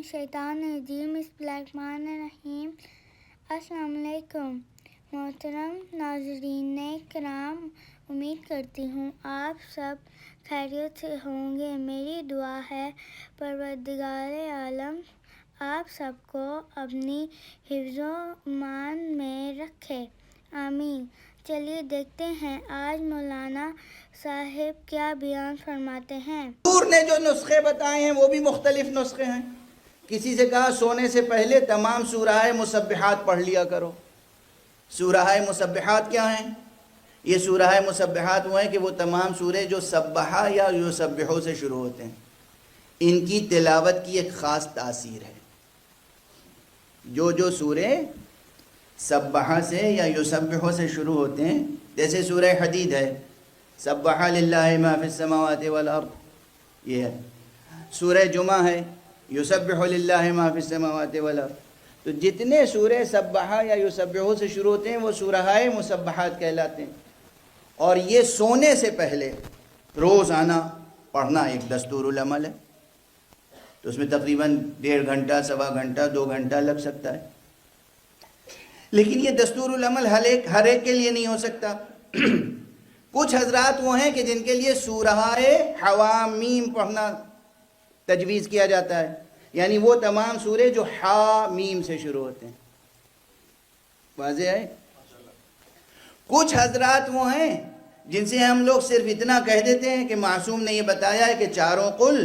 الشیطان الرجیم بسم اللہ الرحمن الرحیم۔ السلام علیکم محترم ناظرین کرام، امید کرتی ہوں آپ سب خیریت سے ہوں گے۔ میری دعا ہے پروردگار عالم آپ سب کو اپنی حفظ و امان میں رکھے، آمین۔ چلیے دیکھتے ہیں آج مولانا صاحب کیا بیان فرماتے ہیں۔ حضور نے جو نسخے بتائے ہیں وہ بھی مختلف نسخے ہیں۔ کسی سے کہا سونے سے پہلے تمام سورہ مسبحات پڑھ لیا کرو۔ سورہ مسبحات کیا ہیں؟ یہ سورہ مسبحات وہ ہیں کہ وہ تمام سورے جو سبحہ یا یسبحو سے شروع ہوتے ہیں، ان کی تلاوت کی ایک خاص تاثیر ہے۔ جو سورے سبحہ سے یا یسبحو سے شروع ہوتے ہیں، جیسے سورہ حدید ہے، سبح للہ ما فی السماوات والارض، یہ ہے۔ سورہ جمعہ ہے، یسبح للہ ما فی السماوات والارض۔ تو جتنے سورے سبحہ یا یسبحو سے شروع ہوتے ہیں وہ سورہ مسبحات کہلاتے ہیں، اور یہ سونے سے پہلے روزانہ پڑھنا ایک دستور العمل ہے۔ تو اس میں تقریباً 1.5 گھنٹہ، 1.25 گھنٹہ، 2 گھنٹہ لگ سکتا ہے، لیکن یہ دستور العمل ہر ایک کے لیے نہیں ہو سکتا۔ کچھ حضرات وہ ہیں کہ جن کے لیے سورہ حوامیم پڑھنا تجویز کیا جاتا ہے، یعنی وہ تمام سورے جو حامیم سے شروع ہوتے ہیں۔ واضح ہے؟ کچھ حضرات وہ ہیں جن سے ہم لوگ صرف اتنا کہہ دیتے ہیں کہ معصوم نے یہ بتایا ہے کہ 4 قل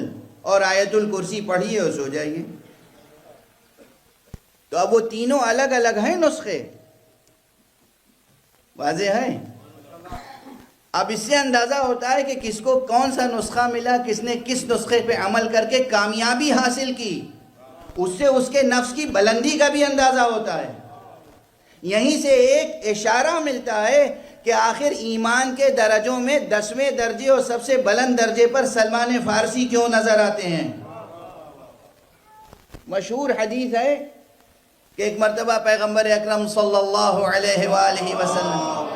اور آیت الکرسی پڑھیے اور سو جائیے۔ تو اب وہ تینوں الگ الگ ہیں نسخے، واضح ہے؟ اب اس سے اندازہ ہوتا ہے کہ کس کو کون سا نسخہ ملا، کس نے کس نسخے پہ عمل کر کے کامیابی حاصل کی، اس سے اس کے نفس کی بلندی کا بھی اندازہ ہوتا ہے۔ یہیں سے ایک اشارہ ملتا ہے کہ آخر ایمان کے درجوں میں 10ویں درجے اور سب سے بلند درجے پر سلمان فارسی کیوں نظر آتے ہیں۔ مشہور حدیث ہے کہ ایک مرتبہ پیغمبر اکرم صلی اللہ علیہ وآلہ وسلم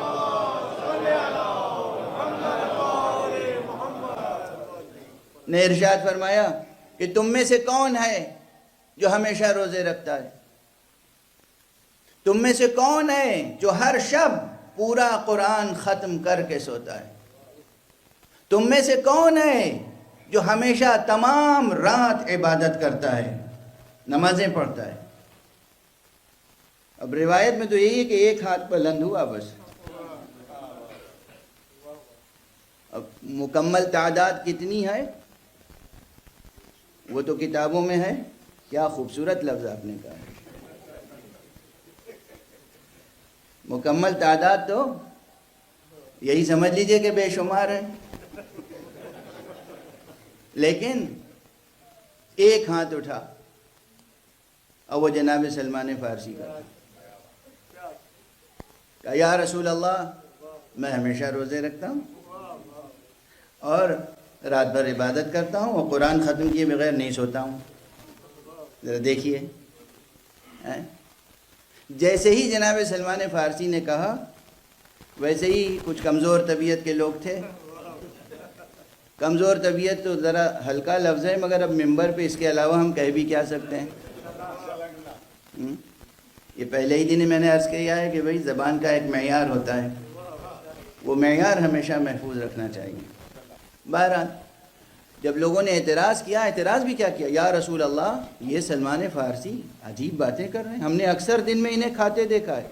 نے ارشاد فرمایا کہ تم میں سے کون ہے جو ہمیشہ روزے رکھتا ہے؟ تم میں سے کون ہے جو ہر شب پورا قرآن ختم کر کے سوتا ہے؟ تم میں سے کون ہے جو ہمیشہ تمام رات عبادت کرتا ہے، نمازیں پڑھتا ہے؟ اب روایت میں تو یہی ہے کہ ایک ہاتھ بلند ہوا بس۔ اب مکمل تعداد کتنی ہے وہ تو کتابوں میں ہے۔ کیا خوبصورت لفظ آپ نے کہا، مکمل تعداد تو یہی سمجھ لیجئے کہ بے شمار ہے، لیکن ایک ہاتھ اٹھا اور وہ جناب سلمان فارسی کا کہا یا رسول اللہ میں ہمیشہ روزے رکھتا ہوں اور رات بھر عبادت کرتا ہوں اور قرآن ختم کیے بغیر نہیں سوتا ہوں۔ ذرا دیکھیے، جیسے ہی جناب سلمان فارسی نے کہا ویسے ہی کچھ کمزور طبیعت کے لوگ تھے۔ کمزور طبیعت تو ذرا ہلکا لفظ ہے، مگر اب ممبر پہ اس کے علاوہ ہم کہہ بھی کیا سکتے ہیں؟ یہ پہلے ہی دن میں نے عرض کیا ہے کہ بھئی زبان کا ایک معیار ہوتا ہے، وہ معیار ہمیشہ محفوظ رکھنا چاہیے۔ بہرحال جب لوگوں نے اعتراض کیا، اعتراض بھی کیا کیا، یا رسول اللہ یہ سلمان فارسی عجیب باتیں کر رہے ہیں، ہم نے اکثر دن میں انہیں کھاتے دیکھا ہے،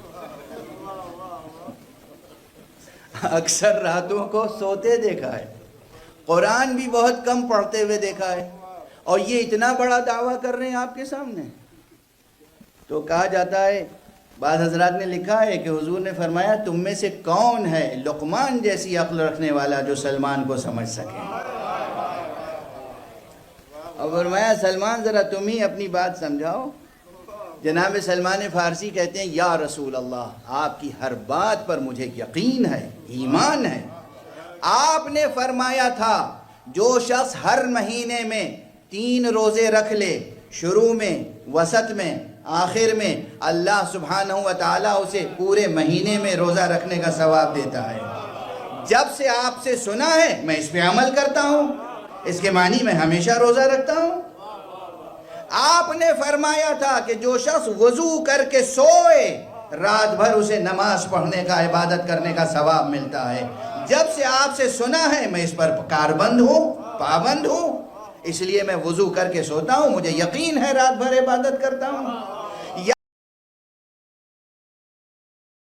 اکثر راتوں کو سوتے دیکھا ہے، قرآن بھی بہت کم پڑھتے ہوئے دیکھا ہے، اور یہ اتنا بڑا دعویٰ کر رہے ہیں آپ کے سامنے۔ تو کہا جاتا ہے، بعض حضرات نے لکھا ہے کہ حضور نے فرمایا تم میں سے کون ہے لقمان جیسی عقل رکھنے والا جو سلمان کو سمجھ سکے؟ اور فرمایا سلمان ذرا تم ہی اپنی بات سمجھاؤ۔ جناب سلمان فارسی کہتے ہیں یا رسول اللہ آپ کی ہر بات پر مجھے یقین ہے، ایمان ہے۔ آپ نے فرمایا تھا جو شخص ہر مہینے میں 3 روزے رکھ لے، شروع میں، وسط میں، آخر میں، اللہ سبحانہ و تعالیٰ اسے پورے مہینے میں روزہ رکھنے کا ثواب دیتا ہے۔ جب سے آپ سے سنا ہے میں اس پہ عمل کرتا ہوں، اس کے معنی میں ہمیشہ روزہ رکھتا ہوں۔ آپ نے فرمایا تھا کہ جو شخص وضو کر کے سوئے رات بھر اسے نماز پڑھنے کا عبادت کرنے کا ثواب ملتا ہے. جب سے آپ سے سنا ہے میں اس پر کاربند ہوں, پابند ہوں, اس لیے میں وضو کر کے سوتا ہوں, مجھے یقین ہے رات بھر عبادت کرتا ہوں.